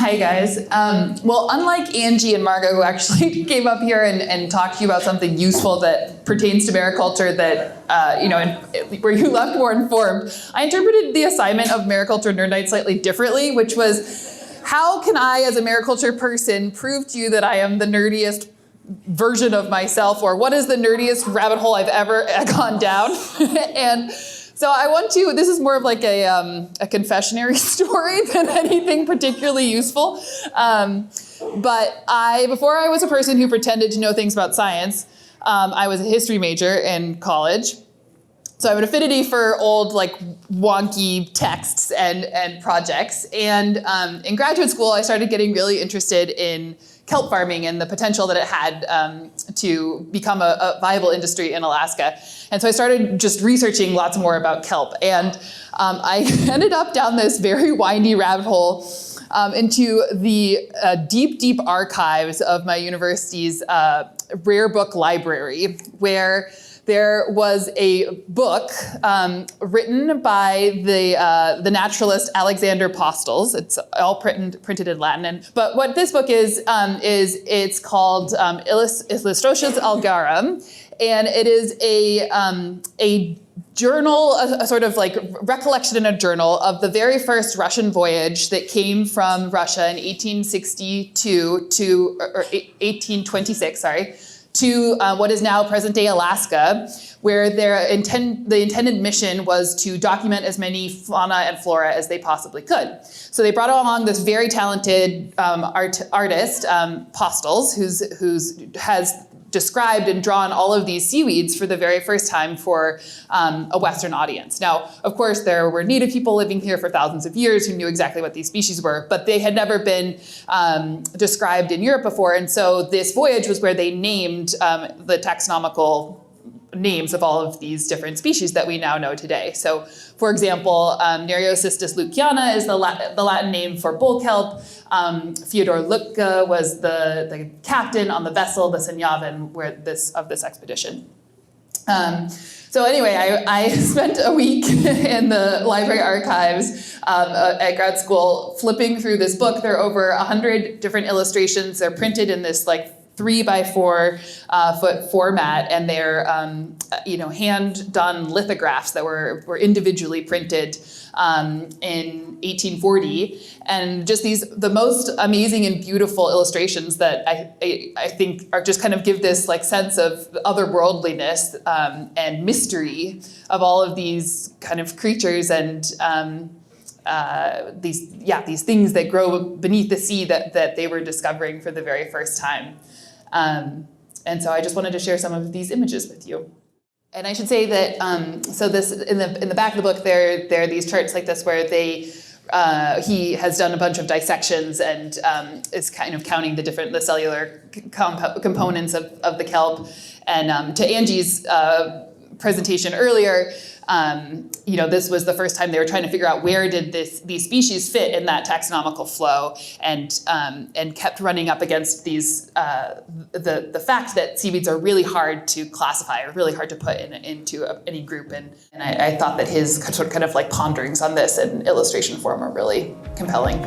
Hi guys. Well, unlike Angie and Margot, who actually came up here and talked to you about something useful that pertains to mariculture that, where you left more informed, I interpreted the assignment of Mariculture Nerd Nite slightly differently, which was, how can I, as a mariculture person, prove to you that I am the nerdiest version of myself, or what is the nerdiest rabbit hole I've ever gone down? And so I want to, this is more of like a confessionary story than anything particularly useful. But before I was a person who pretended to know things about science, I was a history major in college. So I have an affinity for old, like, wonky texts and projects. And in graduate school, I started getting really interested in kelp farming and the potential that it had to become a viable industry in Alaska. And so I started just researching lots more about kelp. And I ended up down this very windy rabbit hole into the deep, deep archives of my university's rare book library, where there was a book written by the naturalist Aleksandr Postels. It's all printed in Latin. But what this book is it's called Illustrations Algarum, and it is a journal, a sort of like recollection in a journal of the very first Russian voyage that came from Russia in 1826, to what is now present-day Alaska, where the intended mission was to document as many fauna and flora as they possibly could. So they brought along this very talented artist, Postels, who has described and drawn all of these seaweeds for the very first time for a Western audience. Now, of course, there were native people living here for thousands of years who knew exactly what these species were, but they had never been described in Europe before. And so this voyage was where they named the taxonomical names of all of these different species that we now know today. So, for example, Nereocystis luciana is the Latin name for bull kelp. Fyodor Lutka was the captain on the vessel, the Senyavan, of this expedition. So anyway, I spent a week in the library archives at grad school flipping through this book. There are over 100 different illustrations. They're printed in this like 3x4 foot format, and they're hand done lithographs that were individually printed in 1840, and just the most amazing and beautiful illustrations that I think are just kind of give this like sense of otherworldliness and mystery of all of these kind of creatures and these things that grow beneath the sea that they were discovering for the very first time. And so I just wanted to share some of these images with you. And I should say that, so this in the back of the book, there are these charts like this where he has done a bunch of dissections and is kind of counting the cellular components of the kelp. And to Angie's presentation earlier, this was the first time they were trying to figure out where did these species fit in that taxonomical flow, and kept running up against these the fact that seaweeds are really hard to classify, or really hard to put into any group. And I thought that his kind of like ponderings on this in illustration form are really compelling.